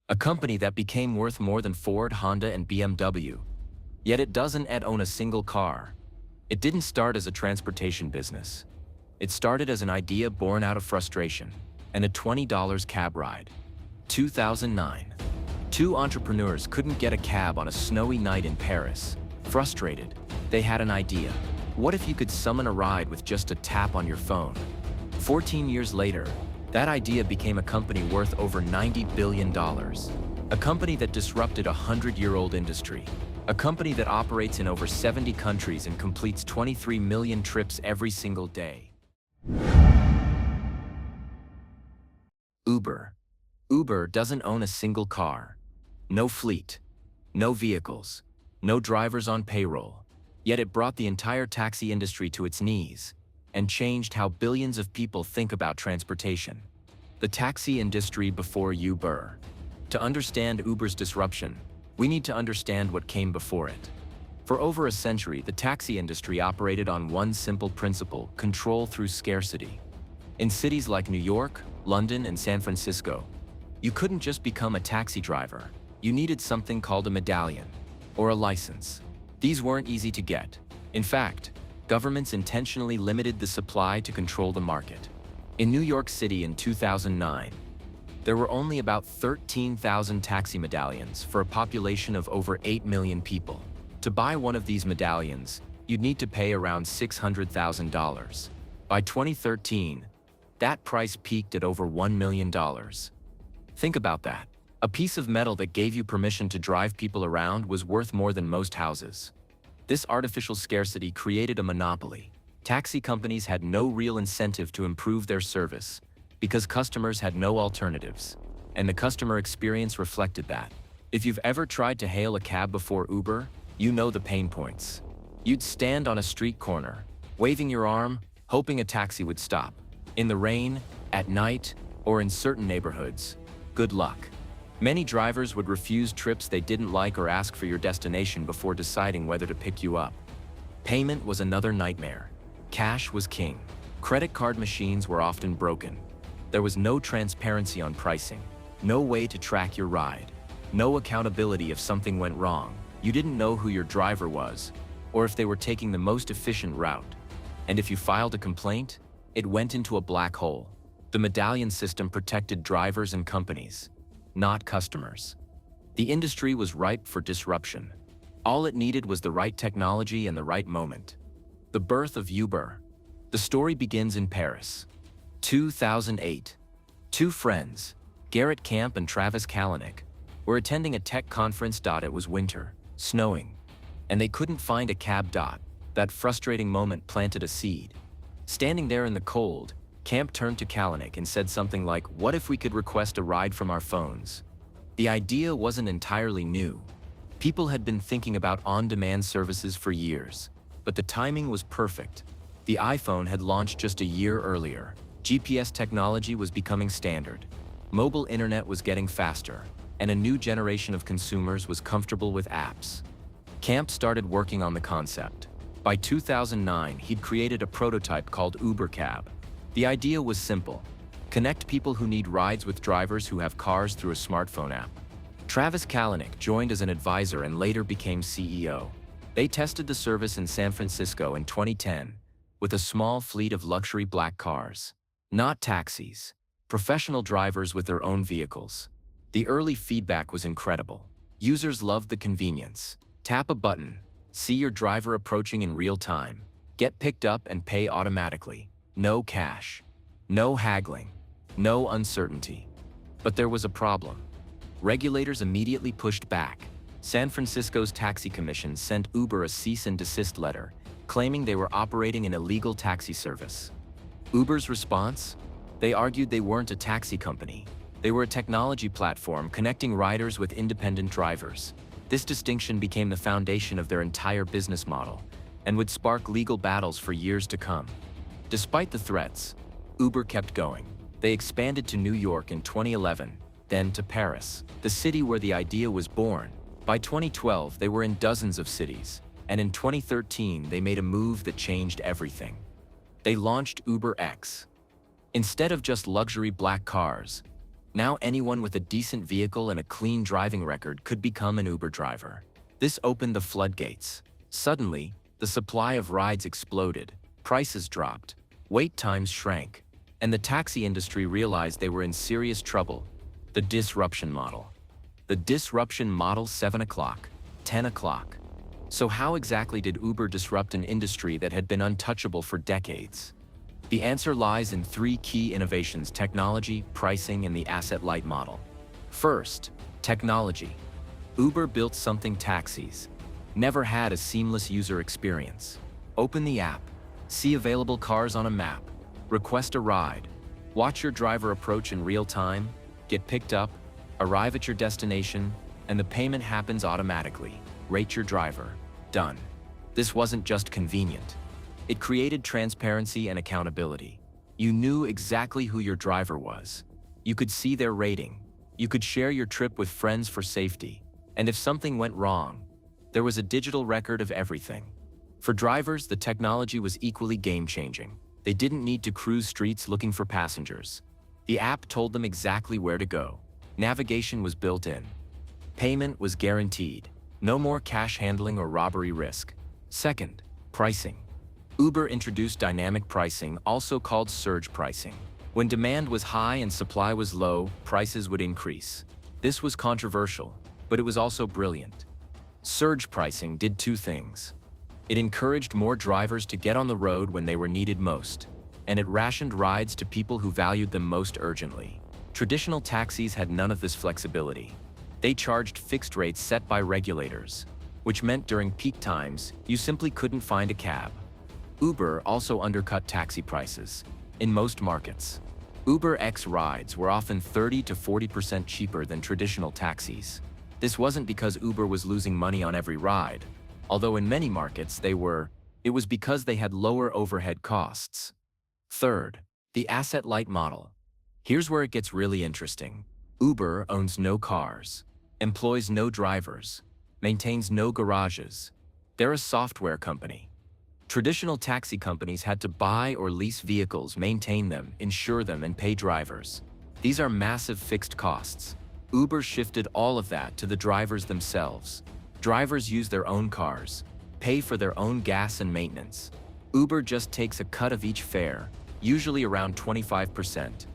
a company that became worth more than Ford, Honda, and BMW. Yet it doesn't yet own a single car. It didn't start as a transportation business. It started as an idea born out of frustration and a $20 cab ride. 2009. Two entrepreneurs couldn't get a cab on a snowy night in Paris. Frustrated, they had an idea. What if you could summon a ride with just a tap on your phone? 14 years later, that idea became a company worth over $90 billion. A company that disrupted a 100-year-old industry. A company that operates in over 70 countries and completes 23 million trips every single day. Uber. Uber doesn't own a single car. No fleet. No vehicles. No drivers on payroll. Yet it brought the entire taxi industry to its knees and changed how billions of people think about transportation. The taxi industry before Uber. To understand Uber's disruption, we need to understand what came before it. For over a century, the taxi industry operated on one simple principle: control through scarcity. In cities like New York, London, and San Francisco, you couldn't just become a taxi driver. You needed something called a medallion or a license. These weren't easy to get. In fact, governments intentionally limited the supply to control the market. In New York City in 2009, there were only about 13,000 taxi medallions for a population of over 8 million people. To buy one of these medallions, you'd need to pay around $600,000. By 2013, that price peaked at over $1 million. Think about that. A piece of metal that gave you permission to drive people around was worth more than most houses. This artificial scarcity created a monopoly. Taxi companies had no real incentive to improve their service because customers had no alternatives, and the customer experience reflected that. If you've ever tried to hail a cab before Uber, you know the pain points. You'd stand on a street corner, waving your arm, hoping a taxi would stop. In the rain, at night, or in certain neighborhoods. Good luck. Many drivers would refuse trips they didn't like or ask for your destination before deciding whether to pick you up. Payment was another nightmare. Cash was king. Credit card machines were often broken. There was no transparency on pricing, no way to track your ride, no accountability if something went wrong. You didn't know who your driver was, or if they were taking the most efficient route. And if you filed a complaint, it went into a black hole. The medallion system protected drivers and companies, not customers. The industry was ripe for disruption. All it needed was the right technology and the right moment. The birth of Uber. The story begins in Paris. 2008. Two friends, Garrett Camp and Travis Kalanick, were attending a tech conference. It was winter, snowing, and they couldn't find a cab. That frustrating moment planted a seed. Standing there in the cold, Camp turned to Kalanick and said something like, "What if we could request a ride from our phones?" The idea wasn't entirely new. People had been thinking about on-demand services for years, but the timing was perfect. The iPhone had launched just a year earlier. GPS technology was becoming standard. Mobile internet was getting faster, and a new generation of consumers was comfortable with apps. Camp started working on the concept. By 2009, he'd created a prototype called Uber Cab. The idea was simple: connect people who need rides with drivers who have cars through a smartphone app. Travis Kalanick joined as an advisor and later became CEO. They tested the service in San Francisco in 2010 with a small fleet of luxury black cars. Not taxis, professional drivers with their own vehicles. The early feedback was incredible. Users loved the convenience. Tap a button, see your driver approaching in real time, get picked up and pay automatically. No cash, no haggling, no uncertainty. But there was a problem. Regulators immediately pushed back. San Francisco's taxi commission sent Uber a cease and desist letter, claiming they were operating an illegal taxi service. Uber's response? They argued they weren't a taxi company. They were a technology platform connecting riders with independent drivers. This distinction became the foundation of their entire business model and would spark legal battles for years to come. Despite the threats, Uber kept going. They expanded to New York in 2011, then to Paris, the city where the idea was born. By 2012, they were in dozens of cities, and in 2013, they made a move that changed everything. They launched UberX. Instead of just luxury black cars, Now anyone with a decent vehicle and a clean driving record could become an Uber driver. This opened the floodgates. Suddenly, the supply of rides exploded, prices dropped, wait times shrank, and the taxi industry realized they were in serious trouble. The disruption model. The disruption model 7 o'clock, 10 o'clock. So how exactly did Uber disrupt an industry that had been untouchable for decades? The answer lies in three key innovations: technology, pricing, and the asset-light model. First, technology. Uber built something taxis never had: a seamless user experience. Open the app, see available cars on a map, request a ride, watch your driver approach in real time, get picked up, arrive at your destination, and the payment happens automatically. Rate your driver. Done. This wasn't just convenient. It created transparency and accountability. You knew exactly who your driver was. You could see their rating. You could share your trip with friends for safety. And if something went wrong, there was a digital record of everything. For drivers, the technology was equally game-changing. They didn't need to cruise streets looking for passengers. The app told them exactly where to go. Navigation was built in. Payment was guaranteed. No more cash handling or robbery risk. Second, pricing. Uber introduced dynamic pricing, also called surge pricing. When demand was high and supply was low, prices would increase. This was controversial, but it was also brilliant. Surge pricing did two things. It encouraged more drivers to get on the road when they were needed most, and it rationed rides to people who valued them most urgently. Traditional taxis had none of this flexibility. They charged fixed rates set by regulators, which meant during peak times, you simply couldn't find a cab. Uber also undercut taxi prices. In most markets, Uber X rides were often 30 to 40% cheaper than traditional taxis. This wasn't because Uber was losing money on every ride, although in many markets they were. It was because they had lower overhead costs. Third, the asset-light model. Here's where it gets really interesting. Uber owns no cars, employs no drivers, maintains no garages. They're a software company. Traditional taxi companies had to buy or lease vehicles, maintain them, insure them, and pay drivers. These are massive fixed costs. Uber shifted all of that to the drivers themselves. Drivers use their own cars, pay for their own gas and maintenance. Uber just takes a cut of each fare, usually around 25%.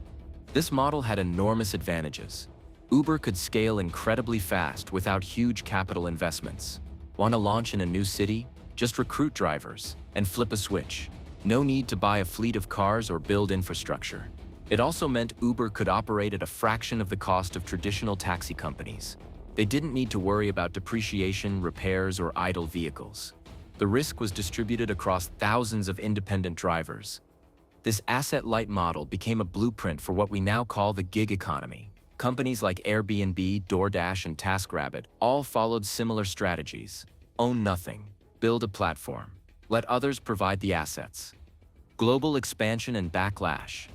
This model had enormous advantages. Uber could scale incredibly fast without huge capital investments. Want to launch in a new city? Just recruit drivers and flip a switch. No need to buy a fleet of cars or build infrastructure. It also meant Uber could operate at a fraction of the cost of traditional taxi companies. They didn't need to worry about depreciation, repairs, or idle vehicles. The risk was distributed across thousands of independent drivers. This asset-light model became a blueprint for what we now call the gig economy. Companies like Airbnb, DoorDash, and TaskRabbit all followed similar strategies. Own nothing. Build a platform. Let others provide the assets. Global expansion and backlash.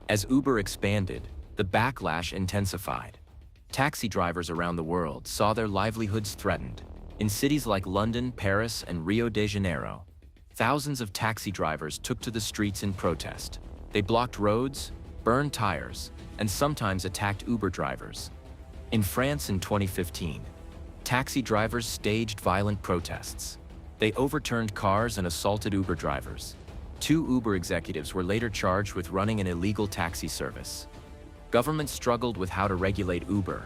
As Uber expanded, the backlash intensified. Taxi drivers around the world saw their livelihoods threatened. In cities like London, Paris, and Rio de Janeiro, thousands of taxi drivers took to the streets in protest. They blocked roads, burned tires, and sometimes attacked Uber drivers. In France in 2015, taxi drivers staged violent protests. They overturned cars and assaulted Uber drivers. 2 Uber executives were later charged with running an illegal taxi service. Governments struggled with how to regulate Uber.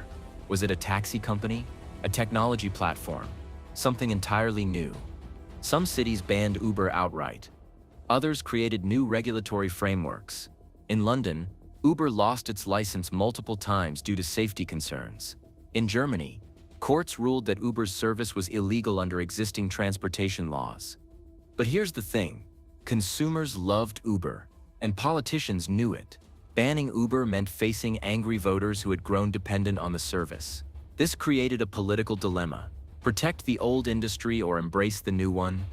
Was it a taxi company? A technology platform? Something entirely new? Some cities banned Uber outright. Others created new regulatory frameworks. In London, Uber lost its license multiple times due to safety concerns. In Germany, courts ruled that Uber's service was illegal under existing transportation laws. But here's the thing. Consumers loved Uber, and politicians knew it. Banning Uber meant facing angry voters who had grown dependent on the service. This created a political dilemma. Protect the old industry or embrace the new one?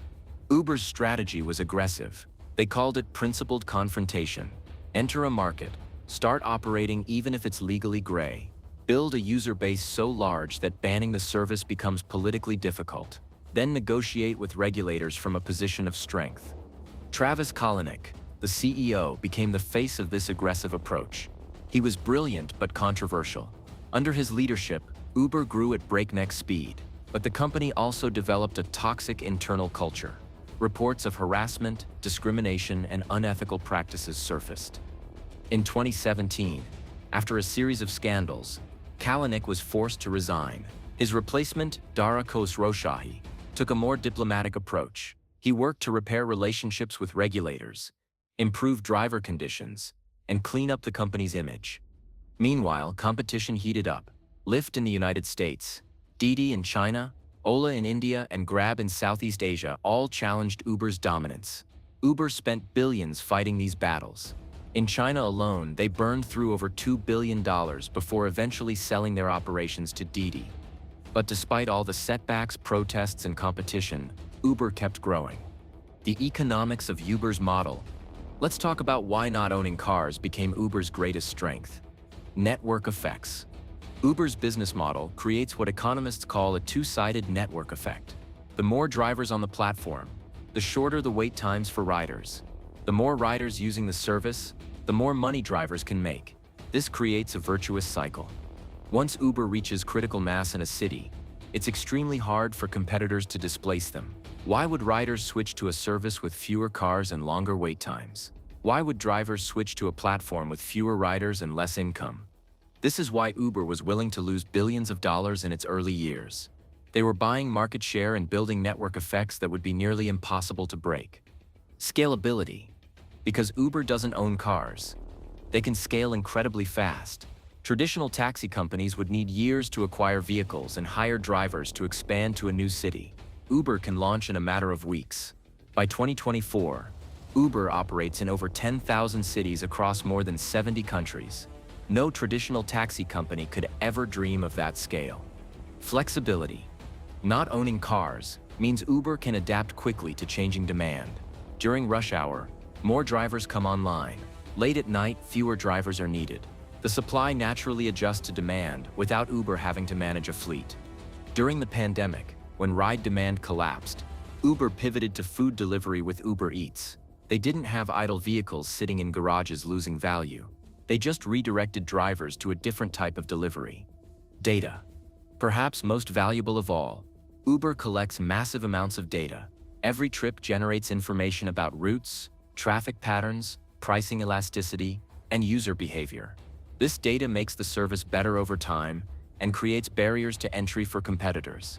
Uber's strategy was aggressive. They called it principled confrontation. Enter a market, start operating even if it's legally gray. Build a user base so large that banning the service becomes politically difficult. Then negotiate with regulators from a position of strength. Travis Kalanick, the CEO, became the face of this aggressive approach. He was brilliant but controversial. Under his leadership, Uber grew at breakneck speed, but the company also developed a toxic internal culture. Reports of harassment, discrimination, and unethical practices surfaced. In 2017, after a series of scandals, Kalanick was forced to resign. His replacement, Dara Khosrowshahi, took a more diplomatic approach. He worked to repair relationships with regulators, improve driver conditions, and clean up the company's image. Meanwhile, competition heated up. Lyft in the United States, Didi in China, Ola in India, and Grab in Southeast Asia all challenged Uber's dominance. Uber spent billions fighting these battles. In China alone, they burned through over $2 billion before eventually selling their operations to Didi. But despite all the setbacks, protests, and competition, Uber kept growing. The economics of Uber's model. Let's talk about why not owning cars became Uber's greatest strength. Network effects. Uber's business model creates what economists call a two-sided network effect. The more drivers on the platform, the shorter the wait times for riders. The more riders using the service, the more money drivers can make. This creates a virtuous cycle. Once Uber reaches critical mass in a city, it's extremely hard for competitors to displace them. Why would riders switch to a service with fewer cars and longer wait times? Why would drivers switch to a platform with fewer riders and less income? This is why Uber was willing to lose billions of dollars in its early years. They were buying market share and building network effects that would be nearly impossible to break. Scalability. Because Uber doesn't own cars, they can scale incredibly fast. Traditional taxi companies would need years to acquire vehicles and hire drivers to expand to a new city. Uber can launch in a matter of weeks. By 2024, Uber operates in over 10,000 cities across more than 70 countries. No traditional taxi company could ever dream of that scale. Flexibility. Not owning cars means Uber can adapt quickly to changing demand. During rush hour, more drivers come online. Late at night, fewer drivers are needed. The supply naturally adjusts to demand without Uber having to manage a fleet. During the pandemic, when ride demand collapsed, Uber pivoted to food delivery with Uber Eats. They didn't have idle vehicles sitting in garages losing value. They just redirected drivers to a different type of delivery. Data. Perhaps most valuable of all, Uber collects massive amounts of data. Every trip generates information about routes, traffic patterns, pricing elasticity, and user behavior. This data makes the service better over time and creates barriers to entry for competitors.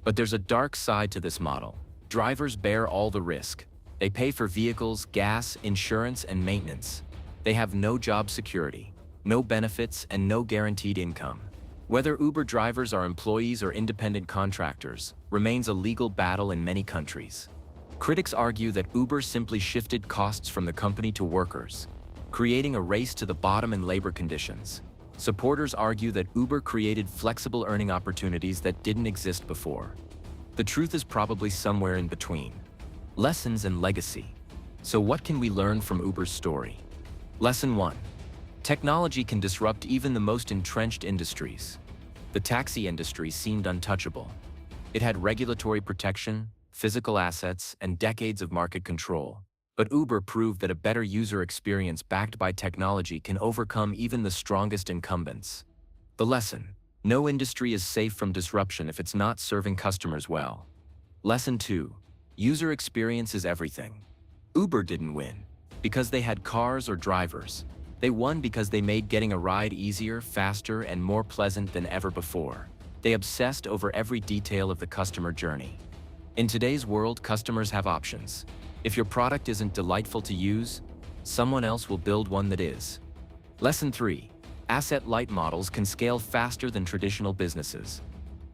But there's a dark side to this model. Drivers bear all the risk. They pay for vehicles, gas, insurance, and maintenance. They have no job security, no benefits, and no guaranteed income. Whether Uber drivers are employees or independent contractors remains a legal battle in many countries. Critics argue that Uber simply shifted costs from the company to workers, creating a race to the bottom in labor conditions. Supporters argue that Uber created flexible earning opportunities that didn't exist before. The truth is probably somewhere in between. Lessons and legacy. So what can we learn from Uber's story? Lesson 1. Technology can disrupt even the most entrenched industries. The taxi industry seemed untouchable. It had regulatory protection, physical assets, and decades of market control. But Uber proved that a better user experience backed by technology can overcome even the strongest incumbents. The lesson: no industry is safe from disruption if it's not serving customers well. Lesson 2. User experience is everything. Uber didn't win because they had cars or drivers. They won because they made getting a ride easier, faster, and more pleasant than ever before. They obsessed over every detail of the customer journey. In today's world, customers have options. If your product isn't delightful to use, someone else will build one that is. Lesson 3. Asset-light models can scale faster than traditional businesses.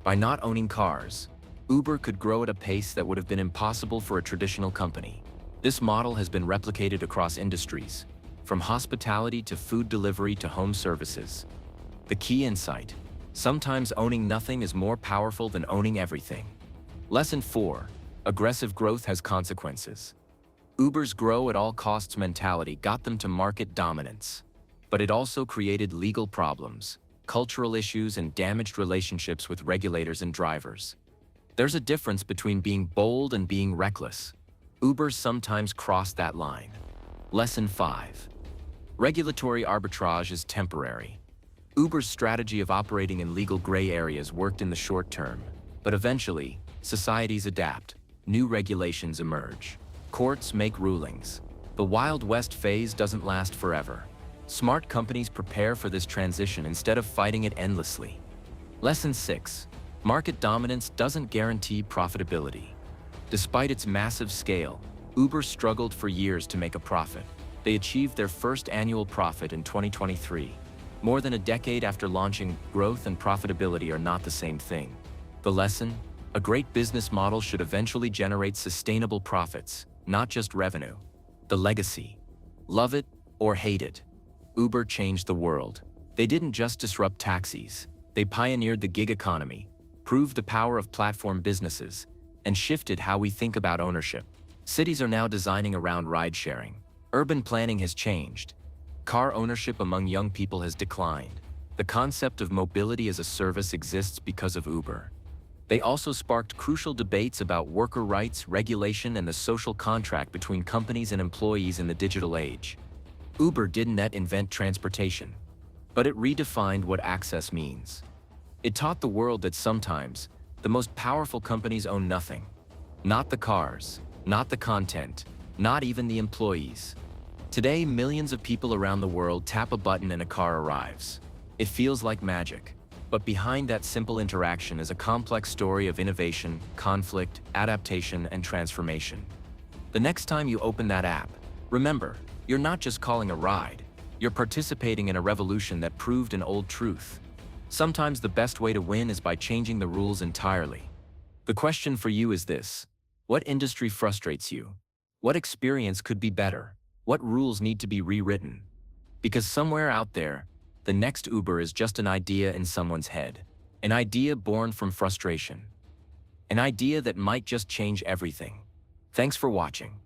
By not owning cars, Uber could grow at a pace that would have been impossible for a traditional company. This model has been replicated across industries, from hospitality to food delivery to home services. The key insight: sometimes owning nothing is more powerful than owning everything. Lesson 4. Aggressive growth has consequences. Uber's grow at all costs mentality got them to market dominance. But it also created legal problems, cultural issues, and damaged relationships with regulators and drivers. There's a difference between being bold and being reckless. Uber sometimes crossed that line. Lesson 5. Regulatory arbitrage is temporary. Uber's strategy of operating in legal gray areas worked in the short term, but eventually, societies adapt, new regulations emerge. Courts make rulings. The Wild West phase doesn't last forever. Smart companies prepare for this transition instead of fighting it endlessly. Lesson 6. Market dominance doesn't guarantee profitability. Despite its massive scale, Uber struggled for years to make a profit. They achieved their first annual profit in 2023. More than a decade after launching, growth and profitability are not the same thing. The lesson? A great business model should eventually generate sustainable profits, not just revenue. The legacy. Love it or hate it, Uber changed the world. They didn't just disrupt taxis. They pioneered the gig economy, proved the power of platform businesses, and shifted how we think about ownership. Cities are now designing around ride-sharing. Urban planning has changed. Car ownership among young people has declined. The concept of mobility as a service exists because of Uber. They also sparked crucial debates about worker rights, regulation, and the social contract between companies and employees in the digital age. Uber didn't invent transportation, but it redefined what access means. It taught the world that sometimes, the most powerful companies own nothing. Not the cars, not the content, not even the employees. Today, millions of people around the world tap a button and a car arrives. It feels like magic. But behind that simple interaction is a complex story of innovation, conflict, adaptation, and transformation. The next time you open that app, remember, you're not just calling a ride. You're participating in a revolution that proved an old truth. Sometimes the best way to win is by changing the rules entirely. The question for you is this: what industry frustrates you? What experience could be better? What rules need to be rewritten? Because somewhere out there, the next Uber is just an idea in someone's head. An idea born from frustration. An idea that might just change everything. Thanks for watching.